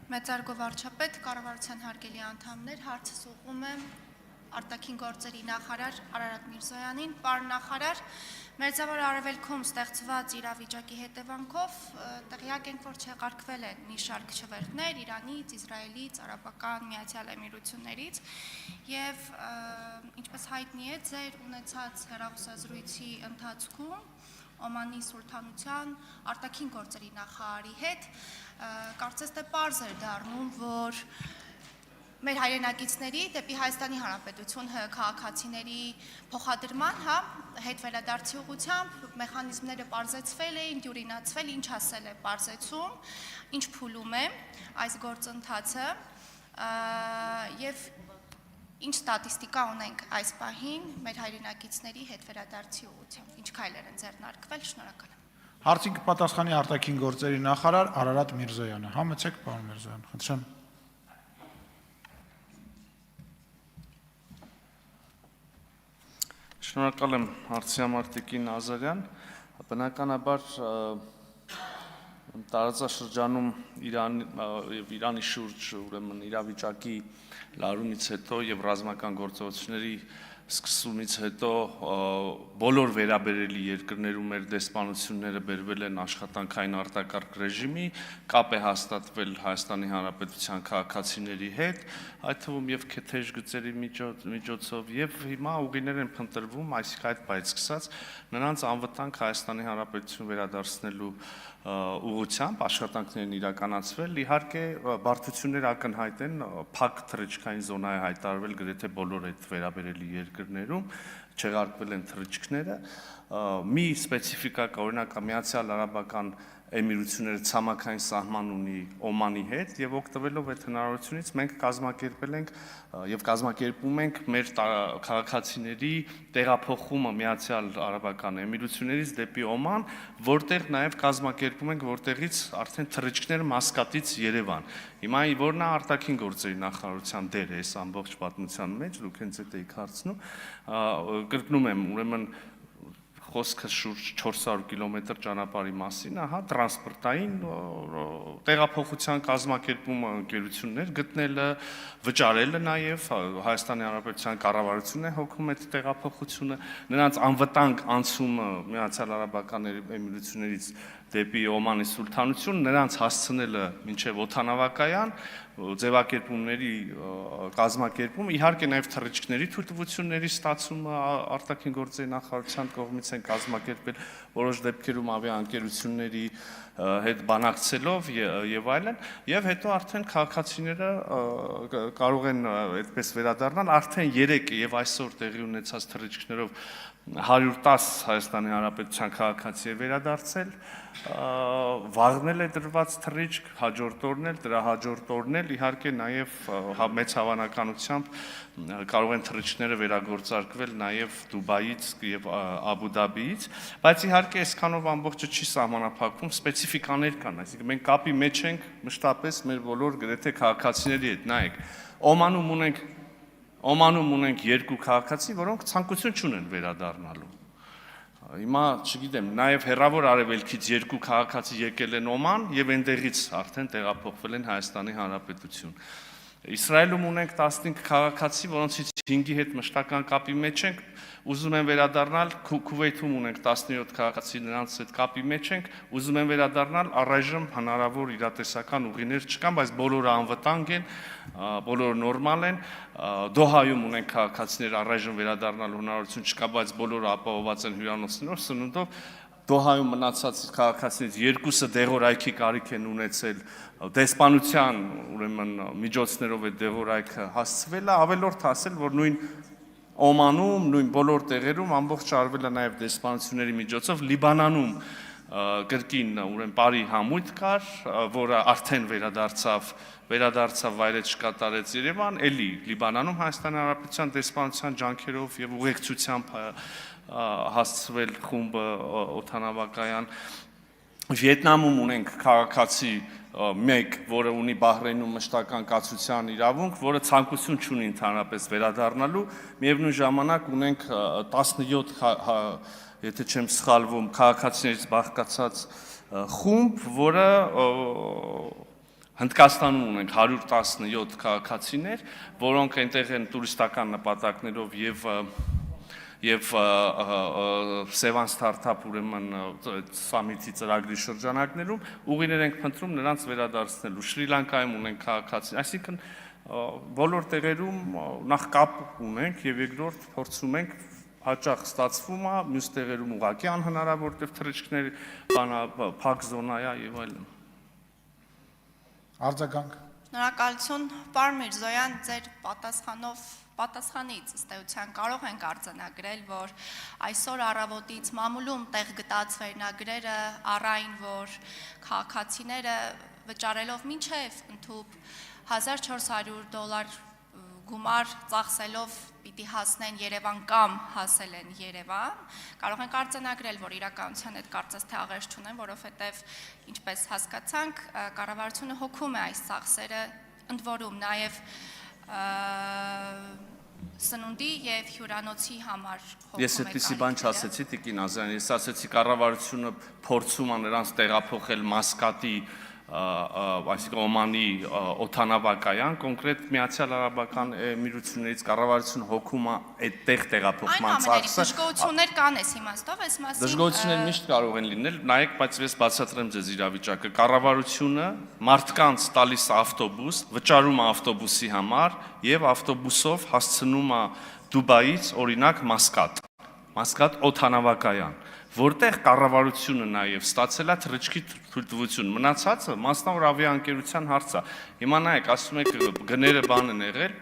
Մեծարգո վարչապետ, կառավարության հարգելի անդամներ, հարցս ուղղում է արտաքին գործերի նախարար Արարատ Միրզոյանին։ Պարոն նախարար, Մերձավոր Արևելքում ստեղծված իրավիճակի հետևանքով տեղյակ ենք, որ չեղարկվել են մի շարք չվերթներ Իրանից, Իսրայելից, Արաբական Միացյալ Էմիրություններից եւ ինչպես հայտնի է, ձեր ունեցած հեռախոսազրույցի ընթացքում Օմանի Սուլթանության արտաքին գործերի նախարարի հետ կարծես թե պարզ էր դառնում, որ մեր հայրենակիցների դեպի Հայաստանի Հանրապետություն քաղաքացիների փոխադրման, հետ վերադարձի ուղղությամբ մեխանիզմները պարզեցվել էին, դյուրինացվել, ինչ ասել է պարզեցում, ինչ փուլում է այս գործընթացը եւ ինչ ստատիստիկա ունենք այս պահին մեր հայրենակիցների հետ վերադարձի ուղղությամբ, ինչ քայլեր են ձեռնարկվել, շնորհակալ եմ։ Հարցին կպատասխանի արտաքին գործերի նախարար Արարատ Միրզոյանը։ Համեցեք, պարոն Միրզոյան, խնդրեմ։ Շնորհակալ եմ հարցի համար Տիկին Ազարյան, բնականաբար տարածաշրջանում Իրանի շուրջ ուրեմն իրավիճակի լարումից հետո եւ ռազմական գործողությունների սկսումից հետո բոլոր վերաբերելի երկրներում մեր դեսպանությունները բերվել են աշխատանքային արտակարգ ռեժիմի, կապ է հաստատվել Հայաստանի Հանրապետության քաղաքացիների հետ, այդ թվում եւ քեթեժ գծերի միջոցով եւ հիմա ուղիներ են փնտրվում, այսինքն այդ բայց սկսած նրանց անվտանգ Հայաստանի Հանրապետություն վերադարձնելու ուղղությամբ աշխատանքներն իրականացվել, իհարկե բարդություններ ակնհայտ են, փակ թռիչքային զոնա է հայտարարվել գրեթե բոլոր այդ վերաբերելի երկրներում, չեղարկվել են թռիչքները, մի սպეციფიკա կա, օրինակ Միացյալ Արաբական Էմիրությունները ցամաքային սահման ունի Օմանի հետ եւ օգտվելով այդ հնարավորությունից մենք կազմակերպել ենք եւ կազմակերպում ենք մեր քաղաքացիների տեղափոխումը Միացյալ Արաբական Էմիրություններից դեպի Օման, որտեղ նաեւ կազմակերպում ենք, որտեղից արդեն թռիչքները Մասկատից Երևան։ Հիմա որն է արտաքին գործերի նախարարության դերը այս ամբողջ պատմության մեջ, դուք հենց այդ եք հարցնում, կրկնում եմ, ուրեմն խոսքը շուրջ 400 կիլոմետր ճանապարհի մասին, տրանսպորտային տեղափոխության կազմակերպումը ընկերություններ գտնելը, վճարելը նաև Հայաստանի Հանրապետության կառավարությունն է հոգում այդ տեղափոխությունը, նրանց անվտանգ անցումը Միացյալ Արաբական Էմիրություններից դեպի Օմանի Սուլթանություն, նրանց հասցնելը մինչև օդանավակայան, ձևակերպումների կազմակերպում, իհարկե նաև թռիչքների թույլտվությունների ստացումը արտաքին գործերի նախարարության կողմից են կազմակերպել որոշ դեպքերում ավիաընկերությունների հետ բանակցելով եւ այլն, եւ հետո արդեն քաղաքացիները կարող են այդպես վերադառնալ, արդեն 3 եւ այսօր տեղի ունեցած թռիչքներով 110 Հայաստանի Հանրապետության քաղաքացի է վերադարձել, վաղնել է դրված թռիչք, հաջորդ օրն էլ, դրա հաջորդ օրն էլ, իհարկե նաև մեծ հավանականությամբ կարող են թռիչքները վերագործարկվել նաև Դուբայից եւ Աբու Դաբիից, բայց իհարկե այսքանով ամբողջը չի սահմանափակվում, սպეციფիկաներ կան, այսինքն մենք կապի մեջ ենք մշտապես մեր բոլոր գրեթե քաղաքացիների հետ, նայեք, Օմանում ունենք 2 քաղաքացի, որոնք ցանկություն չունեն վերադառնալու։ Հիմա, չգիտեմ, նաև հեռավոր արևելքից 2 քաղաքացի եկել են Օման եւ այնտեղից արդեն տեղափոխվել են Հայաստանի Հանրապետություն։ Իսրայելում ունենք 15 քաղաքացի, որոնցից 5-ի հետ մշտական կապի մեջ ենք, ուզում են վերադառնալ, Քուվեյթում ունենք 17 քաղաքացի, նրանց հետ կապի մեջ ենք, ուզում են վերադառնալ, առայժմ հնարավոր իրատեսական ուղիներ չկան, բայց բոլորը անվտանգ են, բոլորը նորմալ են, Դոհայում ունենք քաղաքացիներ, առայժմ վերադառնալու հնարավորություն չկա, բայց բոլորը ապահովված են հյուրանոցներով, սնունդով, Դոհայում մնացած քաղաքացիներից 2-ը դեղորայքի կարիք են ունեցել, դեսպանության ուրեմն միջոցներով այդ դեղորայքը հասցվել է, ավելորդ ասել, որ նույն Օմանում, նույն բոլոր տեղերում ամբողջ արվել է նաև դեսպանությունների միջոցով, Լիբանանում կրկին ուրեմն բարի համույթ կար, որը արդեն վերադարձավ վայրէջք կատարեց Երևան, էլի Լիբանանում Հայաստանի Հանրապետության դեսպանության ջանքերով եւ ուղեկցությամբ հասցվել խումբը օդանավակայան, Վիետնամում ունենք քաղաքացի մեկ, որը ունի Բահրեյնում մշտական կացության իրավունք, որը ցանկություն չունի ընդհանրապես վերադառնալու, միևնույն ժամանակ ունենք 17, եթե չեմ սխալվում, քաղաքացիներից բաղկացած խումբ, որը Հնդկաստանում ունենք 117 քաղաքացիներ, որոնք այնտեղ են տուրիստական նպատակներով եւ Sevan Startup ուրեմն սամիթի ծրագրի շրջանակներում ուղիներ ենք փնտրում նրանց վերադարձնելու։ Շրի Լանկայում ունենք քաղաքացի, այսինքն բոլոր տեղերում նախ կապ ունենք եւ երկրորդ փորձում ենք հաճախ ստացվում է, մյուս տեղերում ուղղակի անհնարավոր, որտեղ թռիչքներ փակ զոնա է եւ այլն։ Արձագանք։ Շնորհակալություն, պարոն Միրզոյան, ձեր պատասխանից ըստ էության կարող ենք արձանագրել, որ այսօր առավոտից մամուլում տեղ գտած վերնագրերը առայն, որ քաղաքացիները վճարելով մինչև ընդհուպ $1400 գումար ծախսելով պիտի հասնեն Երևան կամ հասել են Երևան, կարող ենք արձանագրել, որ իրականության հետ կարծես թե աղերս չունեն, որովհետև ինչպես հասկացանք, կառավարությունը հոգում է այս ծախսերը, ընդ որում նաև սնունդի եւ հյուրանոցի համար հոգում է։ Ես այդպիսի բան չասեցի Տիկին Ազարյան, ես ասեցի կառավարությունը փորձում է նրանց տեղափոխել Մասկատի այսինքն Օմանի օդանավակայան, կոնկրետ Միացյալ Արաբական Էմիրություններից կառավարությունը հոգում է այդտեղ տեղափոխման ծախսը։ Դժգոհություններ կան այս իմաստով, այս մասին։ Դժգոհություններ միշտ կարող են լինել, նայեք, բայց ես բացատրեմ ձեզ իրավիճակը։ Կառավարությունը մարդկանց տալիս ավտոբուս, վճարում է ավտոբուսի համար եւ ավտոբուսով հասցնում է Դուբայից օրինակ Մասկատ օդանավակայան, որտեղ կառավարությունը նաև ստացել է թռիչքի թույլտվություն։ Մնացածը մասնավոր ավիաընկերության հարց է։ Հիմա նայեք, ասում եք գները բան են եղել,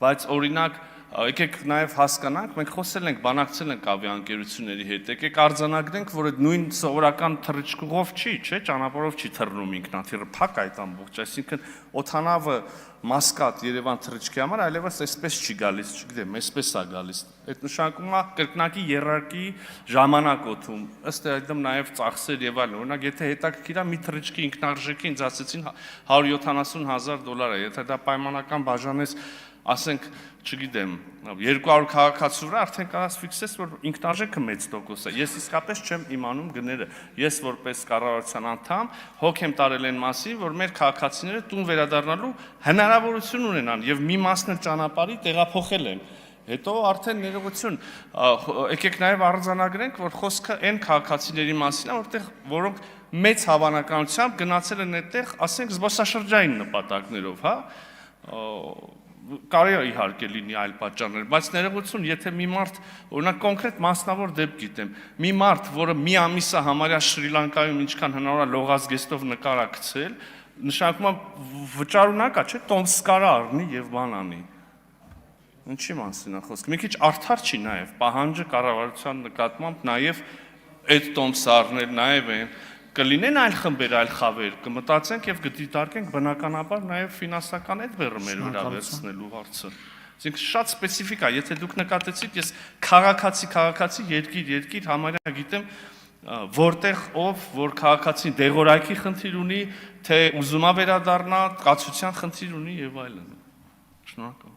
բայց օրինակ եկեք նաև հասկանանք, մենք խոսել ենք, բանակցել ենք ավիաընկերությունների հետ, եկեք արձանագրենք, որ այդ նույն սովորական թռիչքով չի, չէ, ճանապարհով չի թռնում ինքնաթիռը, փակ այդ ամբողջ, այսինքն օդանավը Մասկատ Երևան թռիչքի համար այլևս այսպես չի գալիս, չգիտեմ, այսպես է գալիս։ Այդ նշանակում է կրկնակի երարկի ժամանակ օդում, ըստ այդմ նաև ծախսեր եւ այլն։ Օրինակ, եթե հետաքրքիր է մի թռիչքի ինքնարժեքը ինձ ասեցին $170,000 է, եթե դա պայմանական բաժանես, ասենք, չգիտեմ, 200 քաղաքացու վրա արդեն կարաս ֆիքսես, որ ինքնարժեքը մեծ տոկոս է։ Ես իսկապես չեմ իմանում գները։ Ես որպես կառավարության անդամ հոգ եմ տարել այն մասին, որ մեր քաղաքացիները տուն վերադառնալու հնարավորություն ունենան եւ մի մասն էլ ճանապարհի տեղափոխել են։ Հետո արդեն ներողություն, եկեք նաև արձանագրենք, որ խոսքը այն քաղաքացիների մասին է, որոնք մեծ հավանականությամբ գնացել են այդտեղ, ասենք, զբոսաշրջային նպատակներով, հա։ Կարելի է իհարկե լինի այլ պատճառներ, բայց ներողություն, եթե մի մարդ, օրինակ կոնկրետ մասնավոր դեպք գիտեմ, մի մարդ, որը մի ամիսը համարյա Շրի Լանկայում ինչքան հնարավոր է լողազգեստով նկար է գցել, նշանակում է վճարունակ է, չէ՞, տոմս կարա առնի եւ բան անի։ Ինչի մասին է խոսքը։ Մի քիչ արդար չի նաև պահանջը կառավարության նկատմամբ նաև այդ տոմսը առնել, նաև այն կլինեն այլ խմբեր, այլ խավեր, կմտածենք եւ կդիտարկենք բնականաբար նաև ֆինանսական այդ բեռը մեր վրա վերցնելու հարցը։ Այսինքն շատ սպეციფიկ է, եթե դուք նկատեցիք, ես քաղաքացի, երկիր համարյա գիտեմ, որտեղ ով որ քաղաքացին դեղորայքի խնդիր ունի, թե ուզում է վերադառնա, կացության խնդիր ունի եւ այլն։ Շնորհակալ